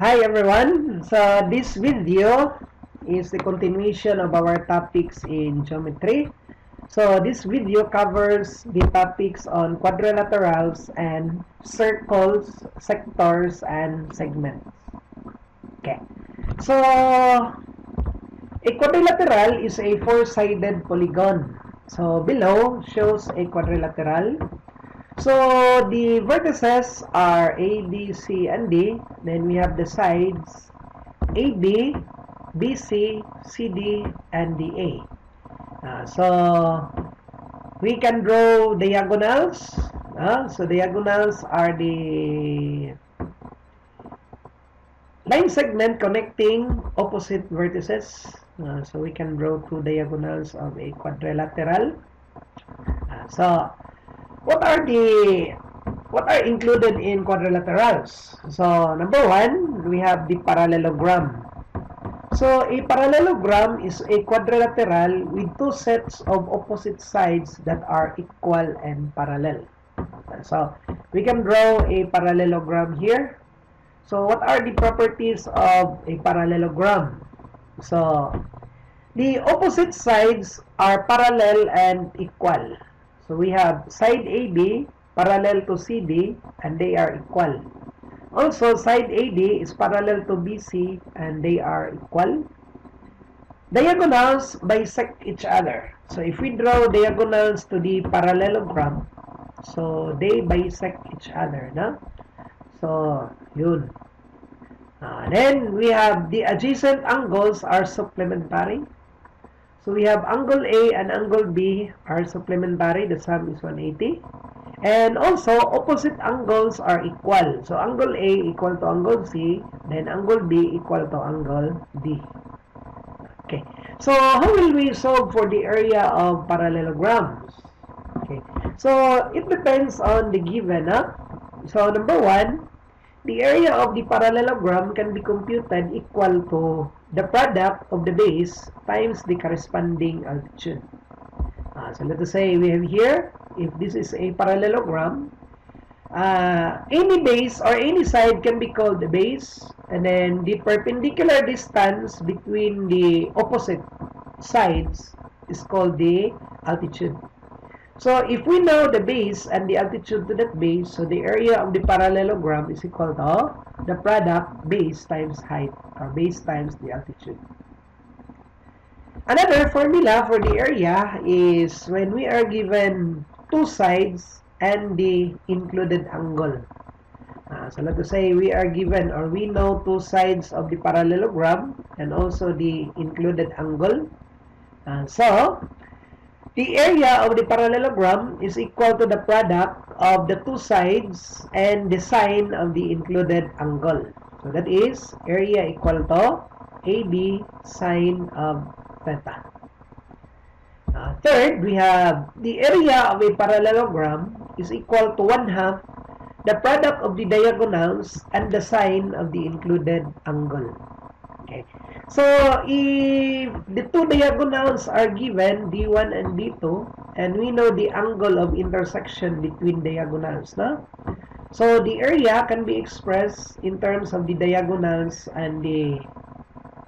Hi everyone! So this video is the continuation of our topics in geometry. So this video covers the topics on quadrilaterals and circles, sectors, and segments. Okay. So a quadrilateral is a four-sided polygon. So below shows a quadrilateral. So the vertices are A, B, C, and D. Then we have the sides AB, BC, CD, and DA. So we can draw diagonals. So diagonals are the line segment connecting opposite vertices. So we can draw two diagonals of a quadrilateral. So what are included in quadrilaterals? So number one, we have the parallelogram. So a parallelogram is a quadrilateral with two sets of opposite sides that are equal and parallel. So we can draw a parallelogram here. So what are the properties of a parallelogram? So the opposite sides are parallel and equal. So we have side AB parallel to CD and they are equal. Also, side AD is parallel to BC and they are equal. Diagonals bisect each other. So if we draw diagonals to the parallelogram, so they bisect each other. No? So, yun. Then we have the adjacent angles are supplementary. So we have angle A and angle B are supplementary. The sum is 180. And also, opposite angles are equal. So angle A equal to angle C. Then angle B equal to angle D. Okay. So how will we solve for the area of parallelograms? Okay. So it depends on the given. So number one, the area of the parallelogram can be computed equal to the product of the base times the corresponding altitude. So let us say we have here, if this is a parallelogram, any base or any side can be called the base, and then the perpendicular distance between the opposite sides is called the altitude. So if we know the base and the altitude to that base, so the area of the parallelogram is equal to the product base times height, or base times the altitude. Another formula for the area is when we are given two sides and the included angle. So let us say we are given, or we know two sides of the parallelogram and also the included angle. So the area of the parallelogram is equal to the product of the two sides and the sine of the included angle. So that is area equal to AB sine of theta. Third, we have the area of a parallelogram is equal to 1/2 the product of the diagonals and the sine of the included angle. Okay. So, if the two diagonals are given, D1 and D2, and we know the angle of intersection between diagonals, no? So, the area can be expressed in terms of the diagonals and the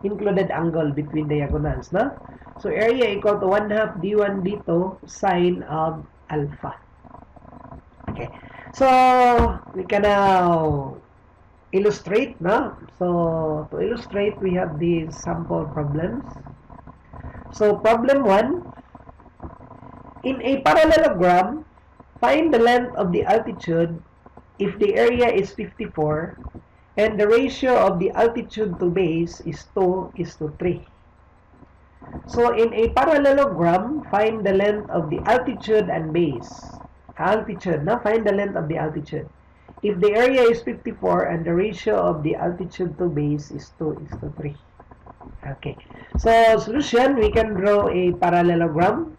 included angle between diagonals, no? So, area equal to 1/2 D1 D2 sine of alpha. Okay. So, we can now illustrate, no? So, to illustrate, we have these sample problems. So, problem 1. In a parallelogram, find the length of the altitude if the area is 54 and the ratio of the altitude to base is 2:3. So, in a parallelogram, find the length of the altitude and base. Altitude, no? Find the length of the altitude. If the area is 54 and the ratio of the altitude to base is 2:3. Okay. So, solution, we can draw a parallelogram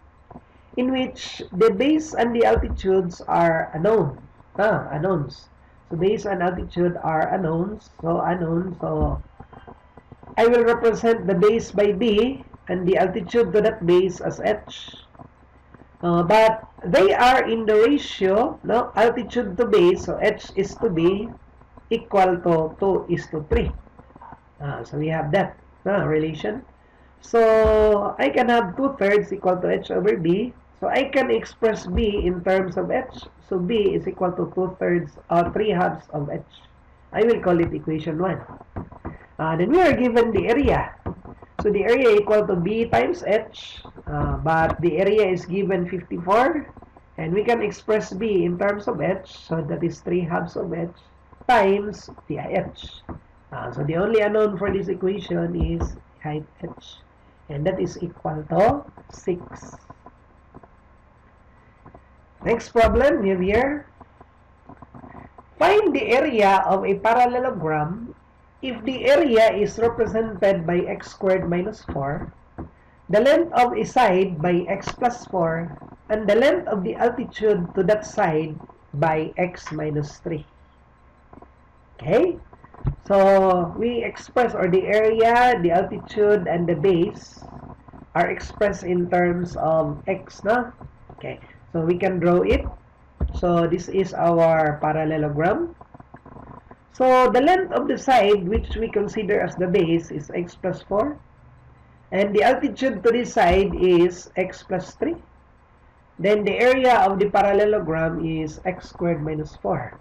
in which the base and the altitudes are unknown. Unknowns. So, base and altitude are unknowns. So, unknown. So, I will represent the base by B and the altitude to that base as H. But they are in the ratio, no, altitude to base, so H is to B equal to 2:3. So we have that relation. So I can have 2/3 equal to h over b. So I can express b in terms of h. So b is equal to 2/3 or 3/2 of h. I will call it equation 1. Then we are given the area. So the area equal to b times h, but the area is given 54, and we can express b in terms of h, so that is 3/2 of h times the h. So the only unknown for this equation is height h, and that is equal to 6. Next problem we have here. Find the area of a parallelogram if the area is represented by x squared minus 4, the length of a side by x plus 4, and the length of the altitude to that side by x minus 3. Okay? So, we express, or the area, the altitude, and the base are expressed in terms of x, no? Okay. So, we can draw it. So, this is our parallelogram. So, the length of the side, which we consider as the base, is x plus 4. And the altitude to this side is x plus 3. Then the area of the parallelogram is x squared minus 4.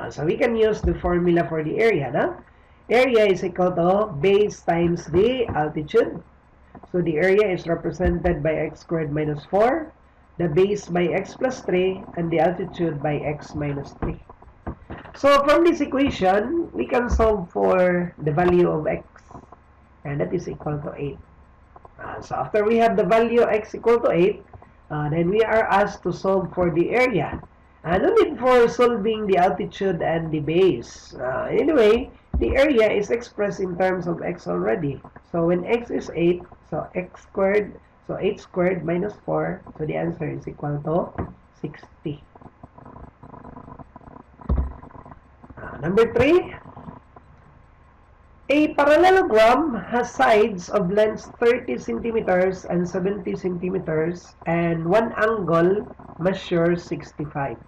So we can use the formula for the area. No? Area is equal to base times the altitude. So the area is represented by x squared minus 4, the base by x plus 3, and the altitude by x minus 3. So from this equation, we can solve for the value of x, and that is equal to 8. So after we have the value x equal to 8, then we are asked to solve for the area. No need for solving the altitude and the base. Anyway, the area is expressed in terms of x already. So when x is 8, so x squared, so 8 squared minus 4, so the answer is equal to 60. Number 3. A parallelogram has sides of lengths 30 centimeters and 70 centimeters, and one angle measures 65.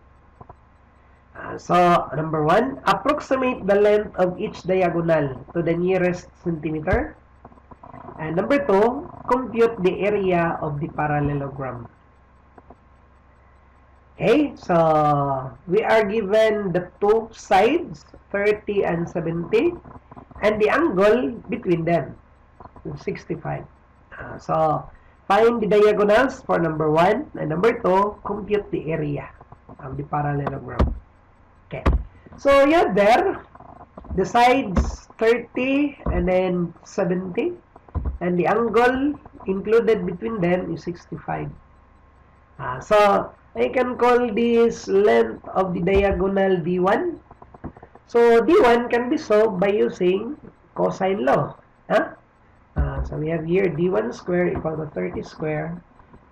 So, number 1, approximate the length of each diagonal to the nearest centimeter. And number 2, compute the area of the parallelogram. Okay, so we are given the two sides, 30 and 70, and the angle between them, 65. So, find the diagonals for number 1, and number 2, compute the area of the parallelogram. Okay, so you have there the sides 30 and then 70, and the angle included between them is 65. So, I can call this length of the diagonal d1. So, d1 can be solved by using cosine law. So, we have here d1 square equal to 30 square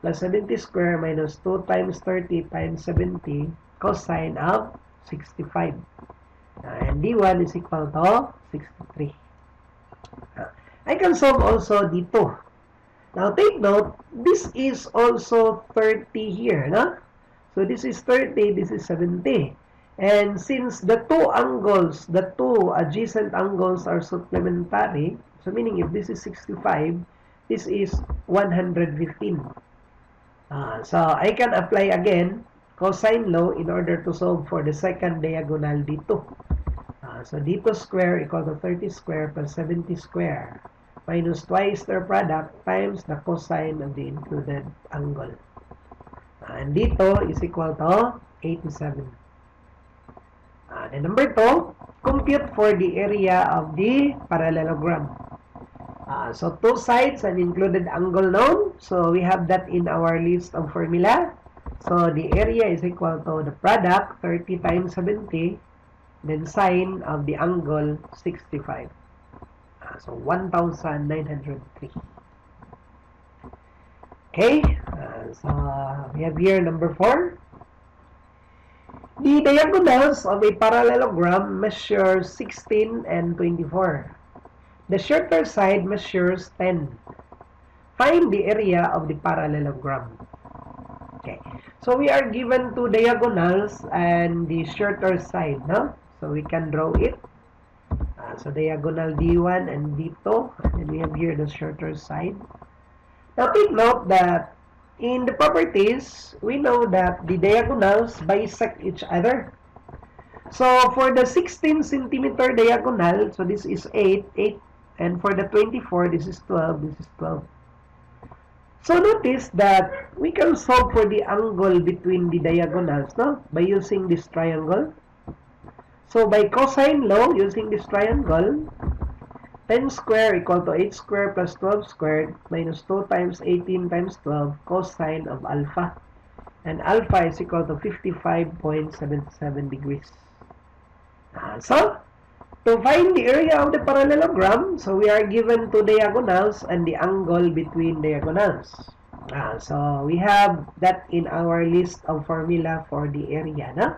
plus 70 square minus 2 times 30 times 70 cosine of 65. And d1 is equal to 63. I can solve also d2. Now, take note, this is also 30 here, no? So, this is 30, this is 70. And since the two angles, the two adjacent angles are supplementary, so meaning if this is 65, this is 115. So, I can apply again cosine law in order to solve for the second diagonal d2. So, d2 square equal to 30 square plus 70 square minus twice their product times the cosine of the included angle. And d2 is equal to 87. And number 2, compute for the area of the parallelogram. So, two sides and included angle known. So, we have that in our list of formula. So, the area is equal to the product, 30 times 70, then sine of the angle, 65. So, 1,903. Okay, so we have here number 4. The diagonals of a parallelogram measure 16 and 24. The shorter side measures 10. Find the area of the parallelogram. Okay, so we are given two diagonals and the shorter side, no? So we can draw it. So diagonal D1 and D2, and we have here the shorter side. Now take note that in the properties, we know that the diagonals bisect each other. So for the 16 centimeter diagonal, so this is 8, and for the 24, this is 12, this is 12. So notice that we can solve for the angle between the diagonals, no? By using this triangle. So by cosine law, using this triangle, 10 squared equal to 8 squared plus 12 squared minus 2 times 18 times 12 cosine of alpha. And alpha is equal to 55.77 degrees. So, to find the area of the parallelogram, so we are given two diagonals and the angle between diagonals. So we have that in our list of formula for the area. No?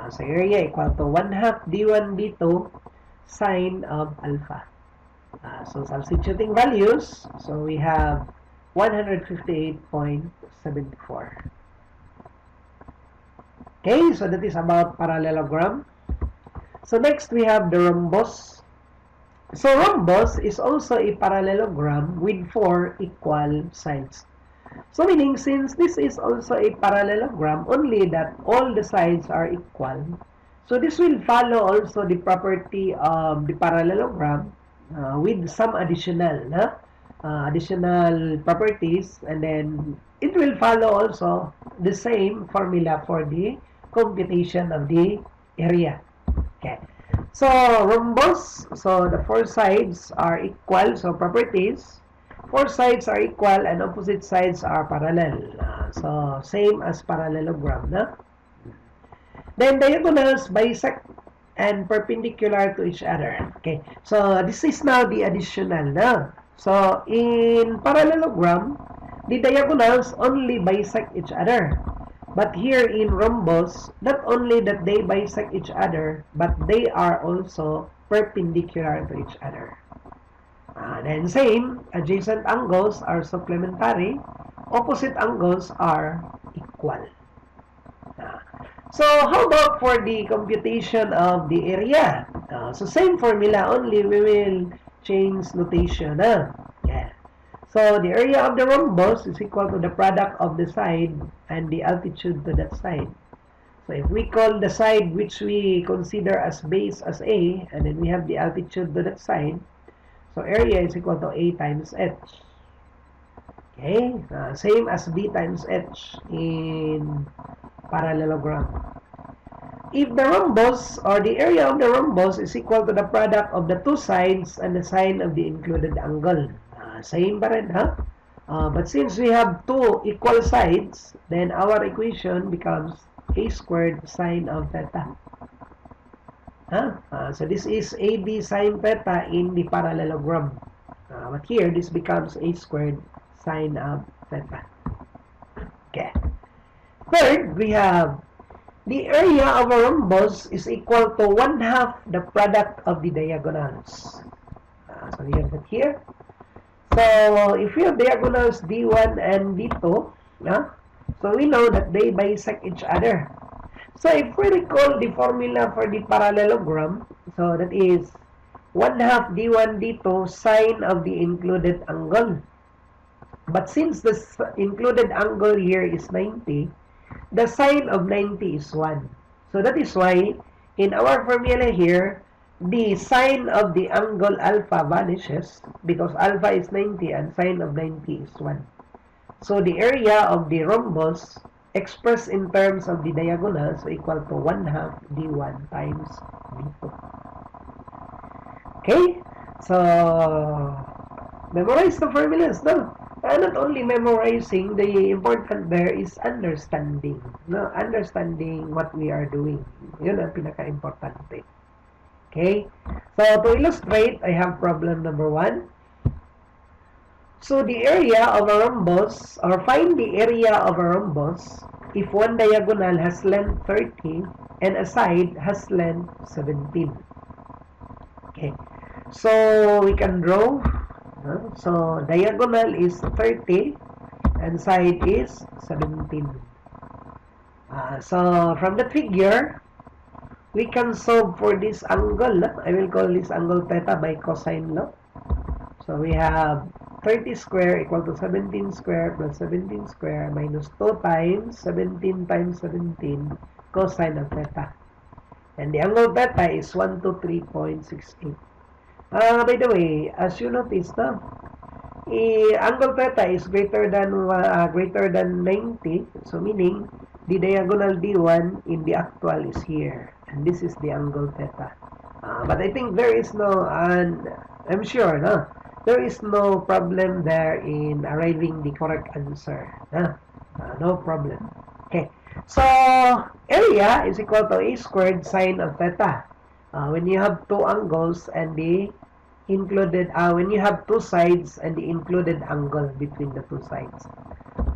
So area equal to 1/2 d1 d2 sine of alpha. So substituting values, so we have 158.74. Okay, so that is about parallelogram. So next we have the rhombus. So rhombus is also a parallelogram with 4 equal sides. So meaning since this is also a parallelogram, only that all the sides are equal. So this will follow also the property of the parallelogram with some additional properties, and then it will follow also the same formula for the computation of the area. Okay. So rhombus, so the 4 sides are equal, so properties, 4 sides are equal and opposite sides are parallel. So same as parallelogram, no? Then diagonals bisect and perpendicular to each other. Okay, so this is now the additional, no? So in parallelogram, the diagonals only bisect each other. But here in rhombus, not only that they bisect each other, but they are also perpendicular to each other. Then same, adjacent angles are supplementary, opposite angles are equal. So how about for the computation of the area? So same formula, only we will change notation. Yeah. So the area of the rhombus is equal to the product of the side and the altitude to that side. So if we call the side which we consider as base as A, and then we have the altitude to that side, so area is equal to A times H. Okay, same as B times H in parallelogram. If the rhombus or the area of the rhombus is equal to the product of the two sides and the sine of the included angle, same pa rin, ha? But since we have two equal sides, then our equation becomes a squared sine of theta. So this is AB sine theta in the parallelogram. But here, this becomes a squared sine of theta. Okay. Third, we have the area of a rhombus is equal to 1/2 the product of the diagonals. So we have that here. So if we have diagonals D1 and D2, so we know that they bisect each other. So if we recall the formula for the parallelogram, so that is 1/2 D1 D2 sine of the included angle. But since the included angle here is 90, the sine of 90 is 1. So that is why in our formula here, the sine of the angle alpha vanishes because alpha is 90 and sine of 90 is 1. So the area of the rhombus expressed in terms of the diagonals is equal to 1/2 D1 times D2. Okay? So, memorize the formulas, no? Not only memorizing, the important there is understanding. No? Understanding what we are doing. Yun ang pinaka-importante. Okay? So, to illustrate, I have problem number 1. So, the area of a rhombus, or find the area of a rhombus if one diagonal has length 30 and a side has length 17. Okay. So, we can draw. So, diagonal is 30 and side is 17. So, from the figure, we can solve for this angle. I will call this angle theta by cosine law. So we have 30 square equal to 17 square plus 17 square minus 2 times 17 times 17 cosine of theta. And the angle theta is 123.68. By the way, as you notice, angle theta is greater than 90. So meaning the diagonal D1 in the actual is here, and this is the angle theta. But I think there is no, and I'm sure, there is no problem there in arriving the correct answer. No problem. Okay. So area is equal to a squared sine of theta. When you have two angles and the included, when you have two sides and the included angle between the two sides.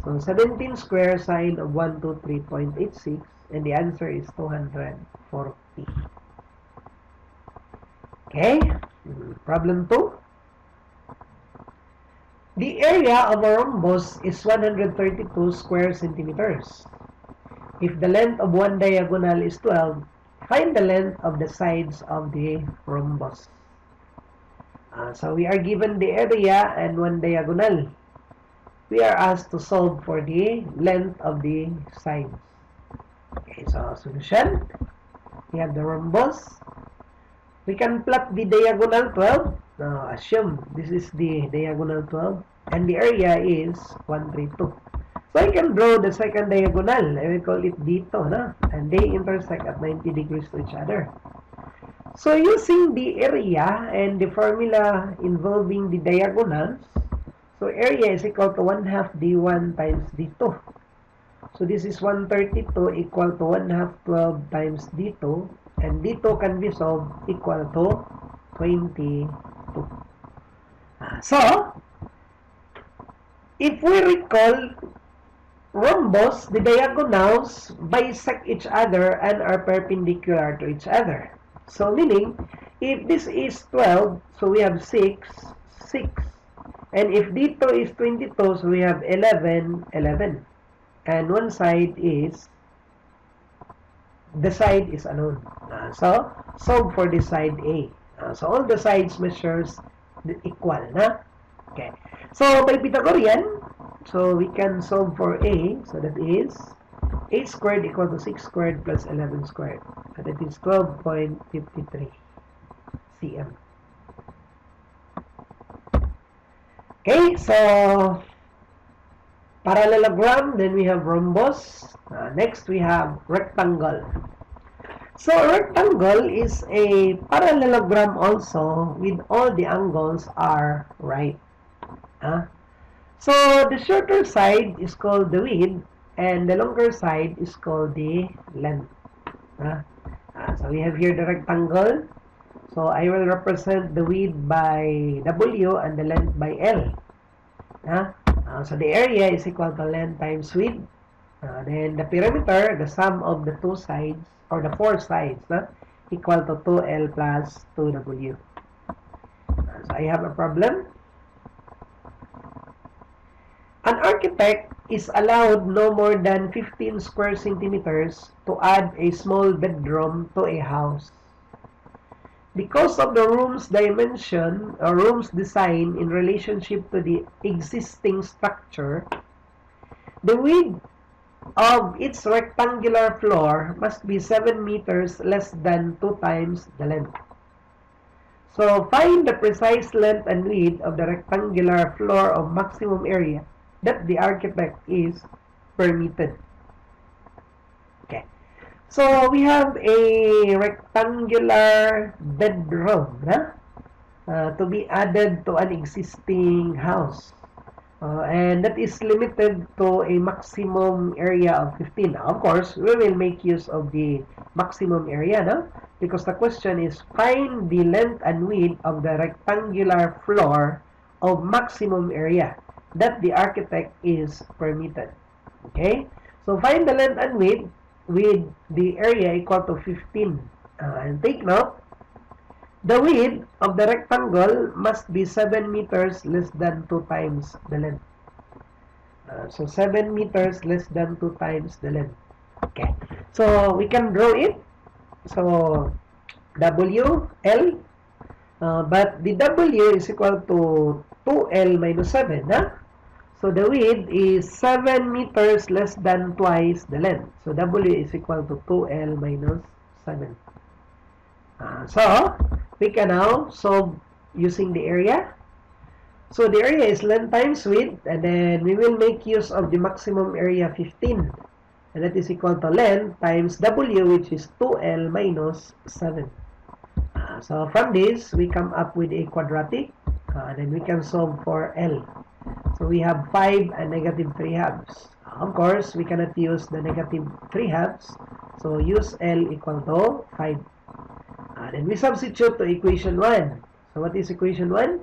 So 17 square sine of 123.86, and the answer is 240. Okay, problem 2. The area of a rhombus is 132 square centimeters. If the length of one diagonal is 12, find the length of the sides of the rhombus. So we are given the area and one diagonal. We are asked to solve for the length of the sides. Okay, so solution. We have the rhombus. We can plot the diagonal 12. Now, assume this is the diagonal 12. And the area is 132. So I can draw the second diagonal. I will call it dito, and they intersect at 90 degrees to each other. So using the area and the formula involving the diagonals, so area is equal to 1/2 d1 times d2. So this is 132 equal to 1/2 12 times d2, and d2 can be solved equal to 22. So if we recall, rhombus, the diagonals bisect each other and are perpendicular to each other. So meaning, if this is 12, so we have 6. And if d2 is 22, so we have 11. And one side is, the side is unknown. So solve for the side A. So all the sides measures equal, Okay. So by Pythagorean, so we can solve for A. So that is 8 squared equal to 6 squared plus 11 squared. So that is 12.53 cm. Okay, so parallelogram, then we have rhombus. Next we have rectangle. So a rectangle is a parallelogram also with all the angles are right. So the shorter side is called the width and the longer side is called the length. So we have here the rectangle. So I will represent the width by W and the length by L. So the area is equal to length times width. Then the perimeter, the sum of the two sides or the four sides, equal to 2L plus 2W. So I have a problem. An architect is allowed no more than 15 square centimeters to add a small bedroom to a house. Because of the room's dimension or room's design in relationship to the existing structure, the width of its rectangular floor must be 7 meters less than 2 times the length. So find the precise length and width of the rectangular floor of maximum area that the architect is permitted. Okay. So we have a rectangular bedroom to be added to an existing house. And that is limited to a maximum area of 15. Now, of course, we will make use of the maximum area, because the question is find the length and width of the rectangular floor of maximum area that the architect is permitted. Okay? So find the length and width with the area equal to 15. And take note, the width of the rectangle must be 7 meters less than 2 times the length. So 7 meters less than 2 times the length. Okay. So we can draw it. So, W, L, but the W is equal to 2L minus 7, huh? So, the width is 7 meters less than twice the length. So, W is equal to 2L minus 7. So, we can now solve using the area. So, the area is length times width, and then we will make use of the maximum area 15. And that is equal to length times W, which is 2L minus 7. So, from this, we come up with a quadratic, and then we can solve for L. So, we have 5 and negative 3 halves. Of course, we cannot use the negative 3 halves. So, use L equal to 5. Then we substitute to equation 1. So, what is equation 1?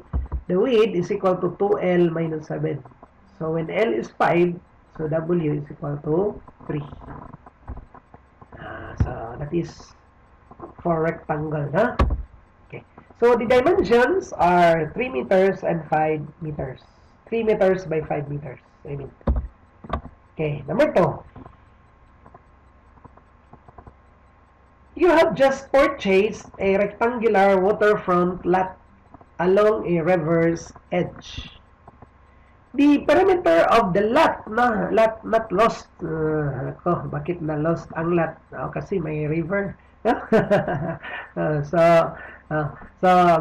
The width is equal to 2L minus 7. So, when L is 5, so W is equal to 3. So, that is for rectangle, huh? Okay. So, the dimensions are 3 meters and 5 meters. 3 meters by 5 meters. I mean. Okay, number 2. You have just purchased a rectangular waterfront lot along a river's edge. The perimeter of the lot not lost. Bakit na lost ang lot? Kasi may river. So,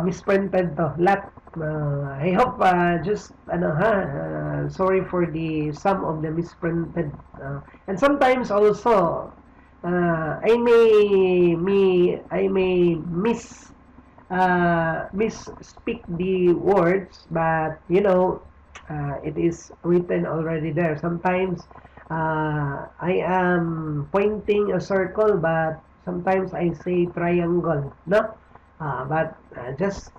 misprinted to. Lot. I hope sorry for the some of the misprinted. And sometimes also, I may misspeak the words, but it is written already there. Sometimes I am pointing a circle, but sometimes I say triangle, no? But just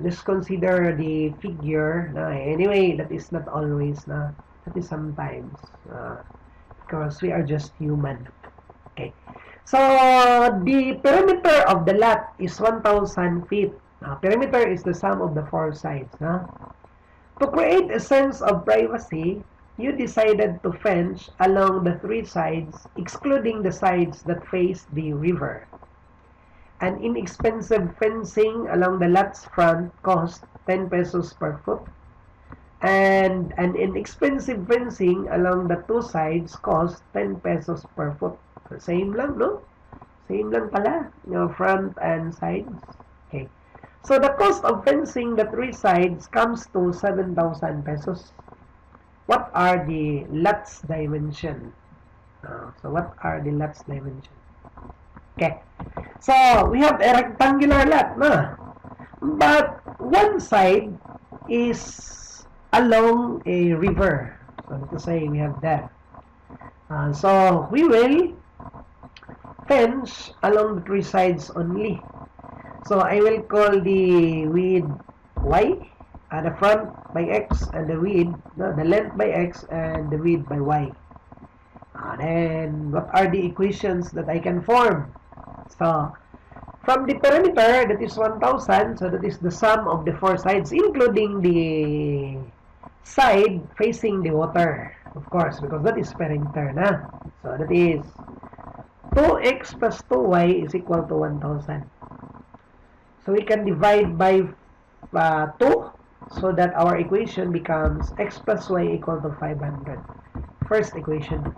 just consider the figure. Anyway, that is not always, that is sometimes. Because we are just human. Okay. So, the perimeter of the lot is 1,000 feet. Perimeter is the sum of the 4 sides. To create a sense of privacy, you decided to fence along the 3 sides, excluding the sides that face the river. An inexpensive fencing along the lot's front cost 10 pesos per foot. And an inexpensive fencing along the 2 sides cost 10 pesos per foot. Same lang, no? Same lang pala, front and sides. Okay. So, the cost of fencing the 3 sides comes to 7,000 pesos. What are the lots dimension? So, what are the lots dimension? Okay. So, we have a rectangular lot, no? But one side is along a river. So, to say we have that. So, we will fence along the 3 sides only. So, I will call the width y, the front by x, and the width, the length by x, and the width by y. Then, what are the equations that I can form? So, from the perimeter, that is 1,000, so that is the sum of the 4 sides, including the side facing the water, of course, because that is perimeter, na? So, that is 2x plus 2y is equal to 1,000. So, we can divide by 2 so that our equation becomes x plus y equal to 500. First equation.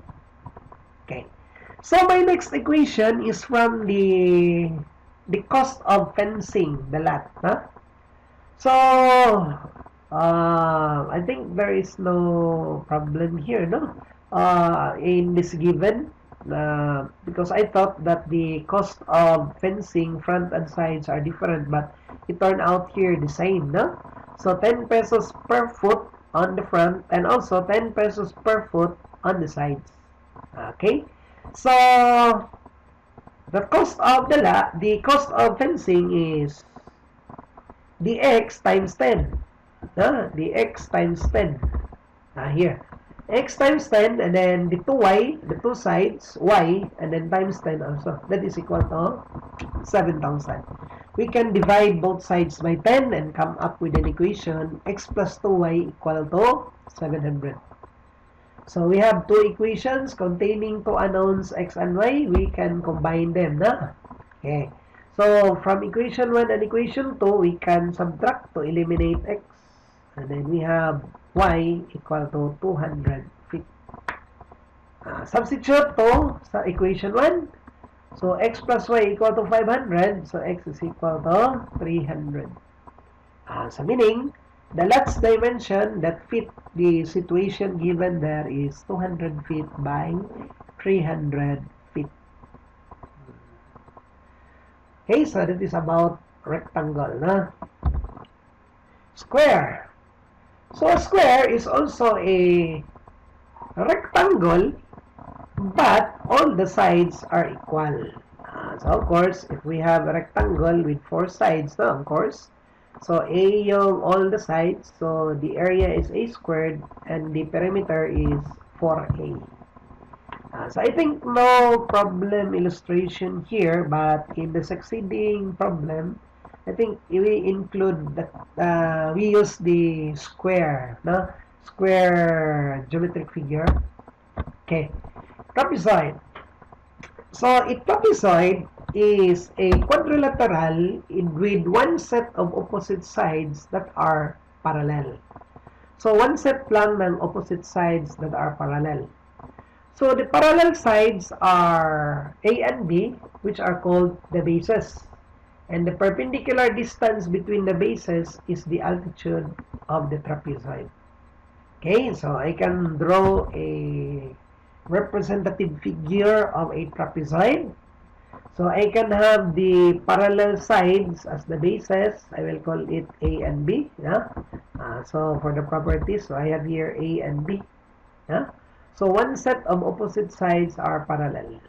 Okay. So, my next equation is from the cost of fencing the lot. So, I think there is no problem here, no? In this given, because I thought that the cost of fencing front and sides are different, but it turned out here the same, no? So, 10 pesos per foot on the front, and also 10 pesos per foot on the sides. Okay? So, the cost of the cost of fencing is the x times 10. The x times 10. Here. X times 10, and then the 2y, the 2 sides, y, and then times 10 also. That is equal to 7,000. We can divide both sides by 10 and come up with an equation, x plus 2y equal to 700. So we have two equations containing two unknowns x and y. We can combine them, na? Okay. So from equation 1 and equation 2, we can subtract to eliminate x. And then we have y equal to 200 feet. Substitute to sa equation 1. So x plus y equal to 500. So x is equal to 300. So meaning, the last dimension that fit the situation given there is 200 feet by 300 feet. Okay, so that is about rectangle, na? Square. So a square is also a rectangle, but all the sides are equal. So of course, if we have a rectangle with 4 sides, no, of course, so A yung all the sides, so the area is A squared, and the perimeter is 4A. So I think no problem illustration here, but in the succeeding problem, I think we include that we use the square, no? Square geometric figure. Okay, trapezoid. So a trapezoid is a quadrilateral with one set of opposite sides that are parallel. So one set lang ng opposite sides that are parallel. So the parallel sides are A and B, which are called the bases. And the perpendicular distance between the bases is the altitude of the trapezoid. Okay, so I can draw a representative figure of a trapezoid. So I can have the parallel sides as the bases. I will call it A and B. Yeah? So for the properties, so I have here A and B. Yeah? So one set of opposite sides are parallel.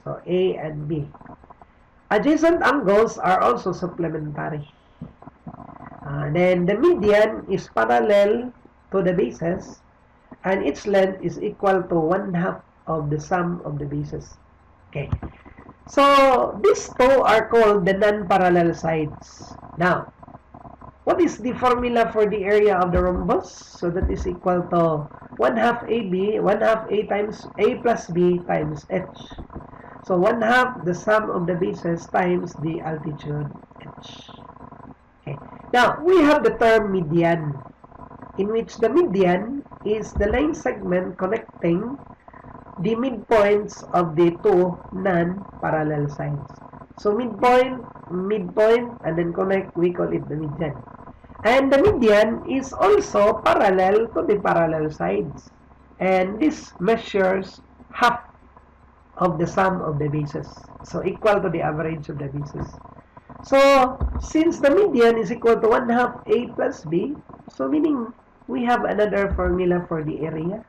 So A and B. Adjacent angles are also supplementary. Then the median is parallel to the bases, and its length is equal to 1/2 of the sum of the bases. Okay. So these two are called the non-parallel sides. Now, what is the formula for the area of the rhombus? So that is equal to 1/2 AB, 1/2 A times A plus B times H. So 1/2 the sum of the bases times the altitude H. Okay. Now, we have the term median, in which the median is the line segment connecting the midpoints of the two non-parallel sides. So midpoint, and then connect, we call it the median. And the median is also parallel to the parallel sides. And this measures half of the sum of the bases. So equal to the average of the bases. So since the median is equal to 1/2 A plus B, so meaning we have another formula for the area.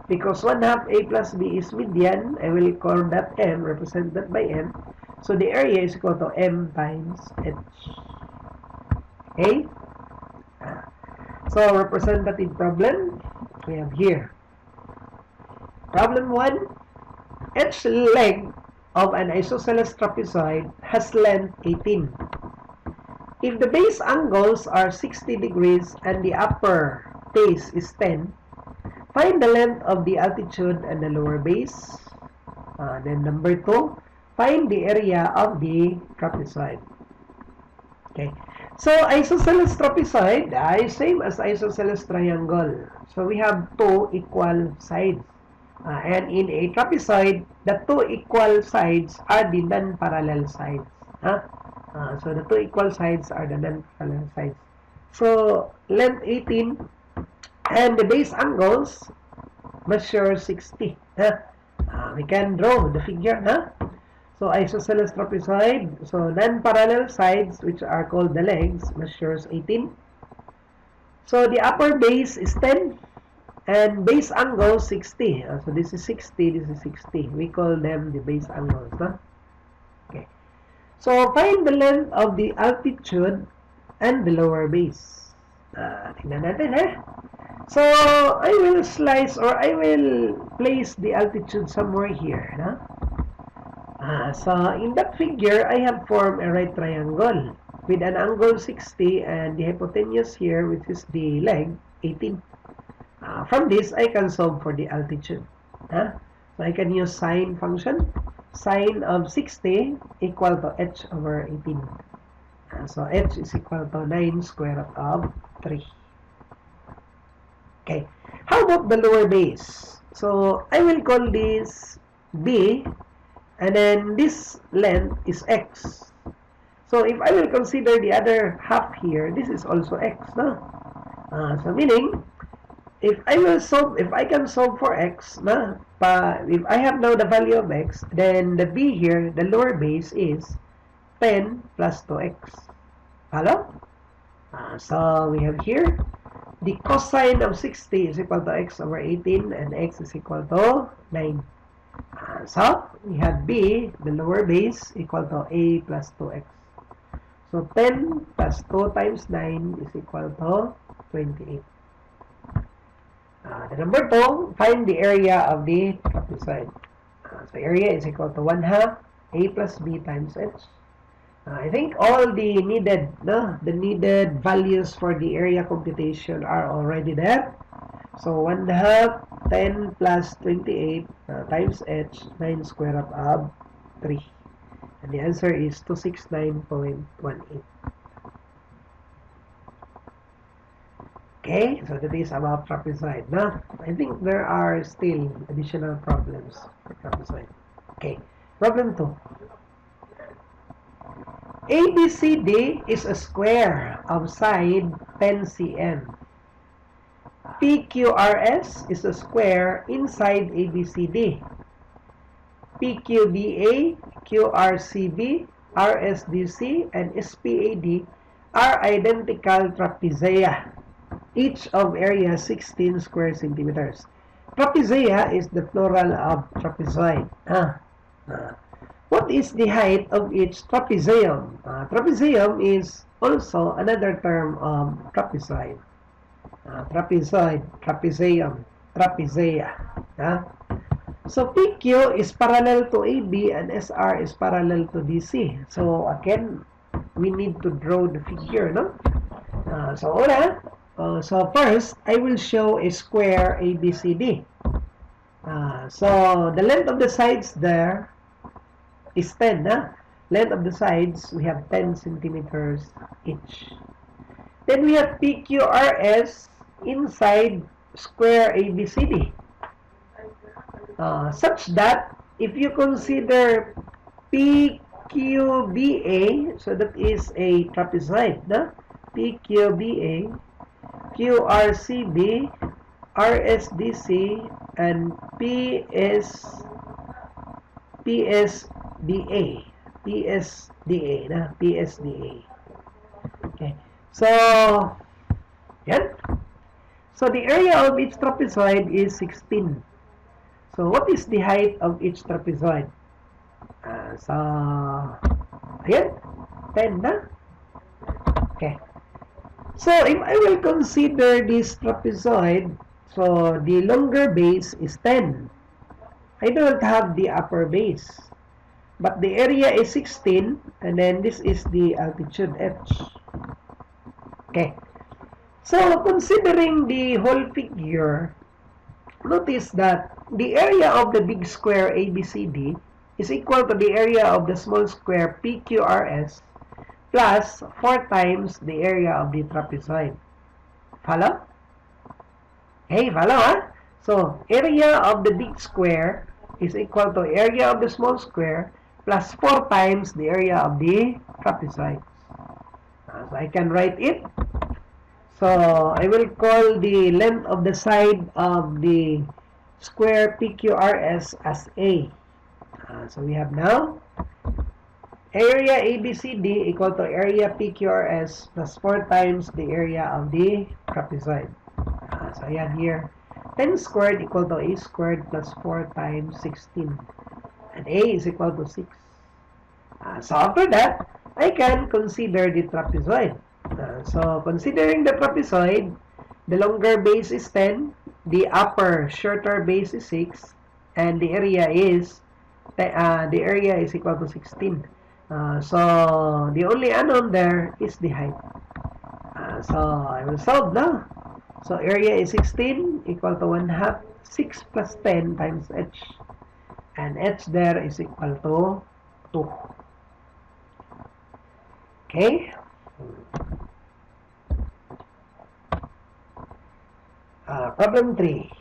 Because 1/2 A plus B is median, I will call that M, represent that by M. So the area is equal to M times H. Okay? So representative problem, we have here. Problem 1, each leg of an isosceles trapezoid has length 18. If the base angles are 60 degrees and the upper base is 10, find the length of the altitude and the lower base. Then number 2, find the area of the trapezoid. Okay. So isosceles trapezoid is same as isosceles triangle. So we have two equal sides. And in a trapezoid, the two equal sides are the non-parallel sides. So the two equal sides are the non-parallel sides. So length 18 and the base angles measure 60. We can draw the figure. So isosceles trapezoid, so non-parallel sides, which are called the legs, measures 18. So the upper base is 10. And base angle 60. So this is 60, this is 60. We call them the base angles. Okay. So find the length of the altitude and the lower base. Tingnan natin, So I will slice or I will place the altitude somewhere here. So in that figure, I have formed a right triangle with an angle 60 and the hypotenuse here, which is the leg, 18. From this, I can solve for the altitude. So I can use sine function. Sine of 60 equal to h over 18. So h is equal to 9 square root of 3. Okay. How about the lower base? So I will call this b, and then this length is x. So if I will consider the other half here, this is also x, no? So meaning, if I can solve for x, no? If I have now the value of x, then the b here, the lower base is 10 plus 2x. Follow? So we have here, the cosine of 60 is equal to x over 18, and x is equal to 9. So we have b, the lower base, equal to a plus 2x. So 10 plus 2 times 9 is equal to 28. The number 2, find the area of the trapezoid. So area is equal to 1/2 a plus b times h. I think all the needed values for the area computation are already there. So 1/2 10 plus 28 times h, 9 square root of 3. And the answer is 269.18. Okay, so that is about trapezoid. Now, I think there are still additional problems for trapezoid. Okay, problem 2. ABCD is a square of side 10 cm. PQRS is a square inside ABCD. PQBA, QRCB, RSDC, and SPAD are identical trapezia, each of area 16 square centimeters. Trapezia is the plural of trapezoid. What is the height of each trapezium? Trapezium is also another term of trapezoid. Trapezoid, trapezium, trapezia. So PQ is parallel to AB and SR is parallel to DC. So again, we need to draw the figure, no? So first, I will show a square ABCD. So the length of the sides there is 10. Length of the sides, we have 10 centimeters each. Then we have PQRS inside square ABCD. Such that if you consider PQBA, so that is a trapezoid, PQBA, QRCB, RSDC, and PSDA. Okay. So, yan. So the area of each trapezoid is 16. So what is the height of each trapezoid? So, ayan, 10 na. Okay. So if I will consider this trapezoid, so the longer base is 10. I don't have the upper base. But the area is 16, and then this is the altitude h. Okay. So, considering the whole figure, notice that the area of the big square ABCD is equal to the area of the small square PQRS plus 4 times the area of the trapezoid. Follow? Hey, follow, So, area of the big square is equal to area of the small square plus 4 times the area of the trapezoid. So, I can write it. So, I will call the length of the side of the square PQRS as A. So, we have now area ABCD equal to area PQRS plus 4 times the area of the trapezoid. So, I have here 10 squared equal to A squared plus 4 times 16. And A is equal to 6. So, after that, I can consider the trapezoid. So, considering the trapezoid, the longer base is 10, the upper, shorter base is 6, and the area is equal to 16. So, the only unknown there is the height. So, I will solve now. So area is 16 equal to 1/2 6 plus 10 times h. And h there is equal to 2. Okay? Problem 3.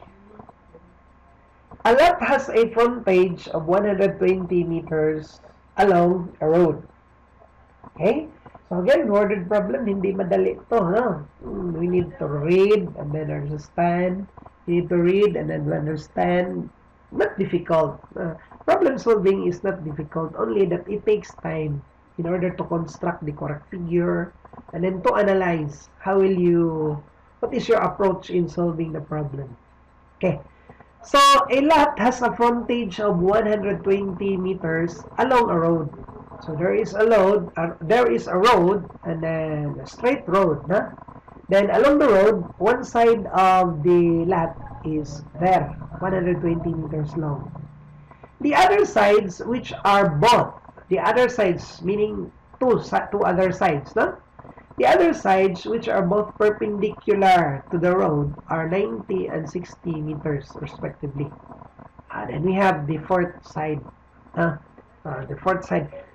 A lot has a frontage of 120 meters along a road. Okay? So again, worded problem, hindi madali ito, no? We need to read and then understand. We need to read and then understand. Not difficult. Problem solving is not difficult, only that it takes time in order to construct the correct figure and then to analyze what is your approach in solving the problem. Okay. So, a lot has a frontage of 120 meters along a road. So, there is a road, and then a straight road. Huh? Then, along the road, one side of the lot is there, 120 meters long. The other sides, which are both, the other sides, meaning two other sides, no? The other sides, which are both perpendicular to the road, are 90 and 60 meters respectively. Then we have the fourth side.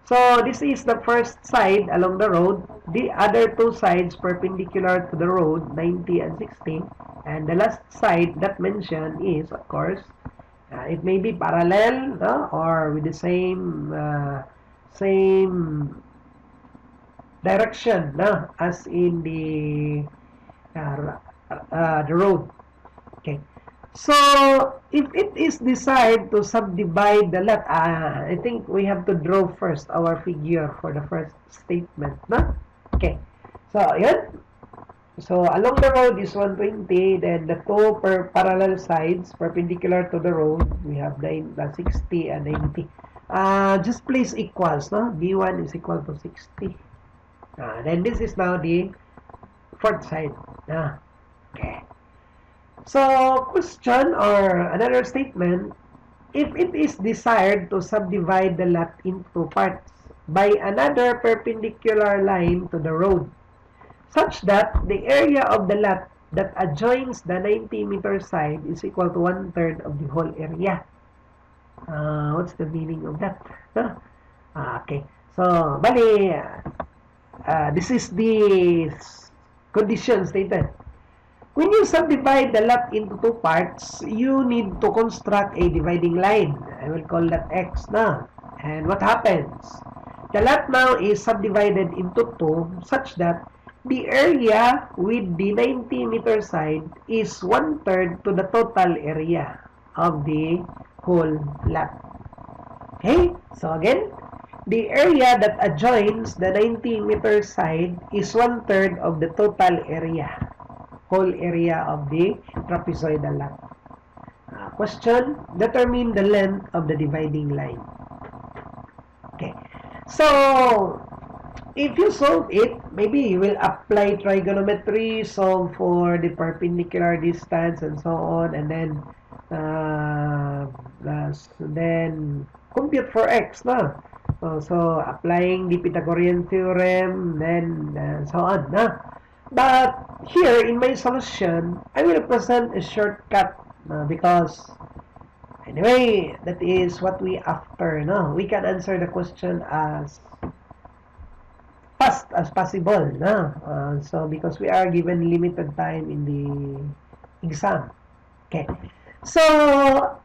So this is the first side along the road. The other two sides perpendicular to the road, 90 and 60. And the last side that mentioned is, of course, it may be parallel or with the same direction as in the road. Okay. So, if it is desired to subdivide the lot, I think we have to draw first our figure for the first statement. No? Okay. So, yan. So, along the road is 120, then the two parallel sides perpendicular to the road, we have 60 and 90. Just place equals, no? B1 is equal to 60. Then this is now the fourth side. Okay. So, question or another statement, if it is desired to subdivide the lot into parts by another perpendicular line to the road, such that the area of the lot that adjoins the 90-meter side is equal to 1/3 of the whole area. What's the meaning of that? Okay. So, bali, this is the condition stated. When you subdivide the lot into two parts, you need to construct a dividing line. I will call that X now. And what happens? The lot now is subdivided into two such that the area with the 90-meter side is 1/3 to the total area of the whole lot. Okay? So again, the area that adjoins the 90-meter side is 1/3 of the total area, whole area of the trapezoidal lot. Question, determine the length of the dividing line. Okay. So, if you solve it, maybe you will apply trigonometry, solve for the perpendicular distance and so on, and then compute for x, no? So applying the Pythagorean theorem, then so on, no? But here in my solution, I will present a shortcut because anyway, that is what we after, no? We can answer the question as fast as possible, no? So because we are given limited time in the exam. Okay. So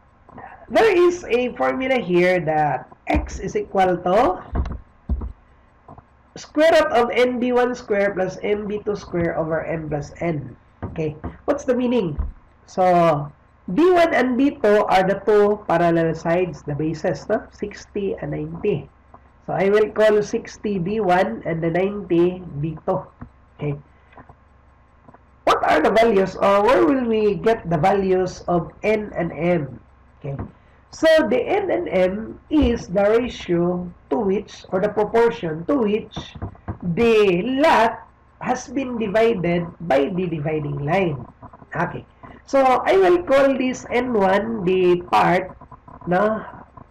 there is a formula here that x is equal to square root of nb1 square plus nb2 square over m plus n. Okay. What's the meaning? So b1 and b2 are the two parallel sides, the bases, no? 60 and 90. So I will call 60 b1 and the 90 b2. Okay. What are the values, or where will we get the values of n and m? Okay. So the n and m is the ratio to which, or the proportion to which the lot has been divided by the dividing line. Okay. So I will call this n1 the part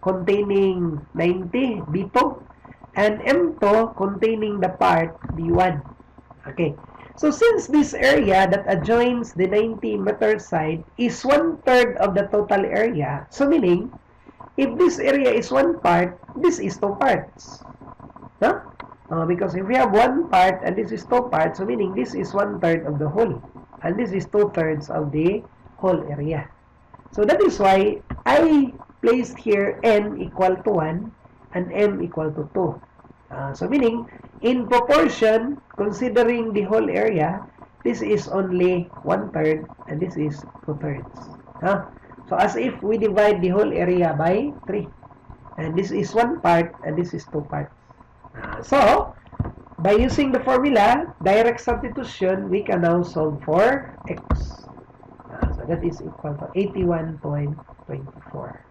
containing 90 b2 and m2 containing the part b1. Okay. So since this area that adjoins the 90-meter side is 1/3 of the total area, so meaning, if this area is 1 part, this is 2 parts. No? Because if we have 1 part and this is 2 parts, so meaning this is 1/3 of the whole. And this is 2/3 of the whole area. So that is why I placed here n equal to 1 and m equal to 2. So meaning, in proportion, considering the whole area, this is only 1/3 and this is 2/3. So as if we divide the whole area by 3. And this is 1 part and this is 2 parts. So, by using the formula, direct substitution, we can now solve for x. So that is equal to 81.24.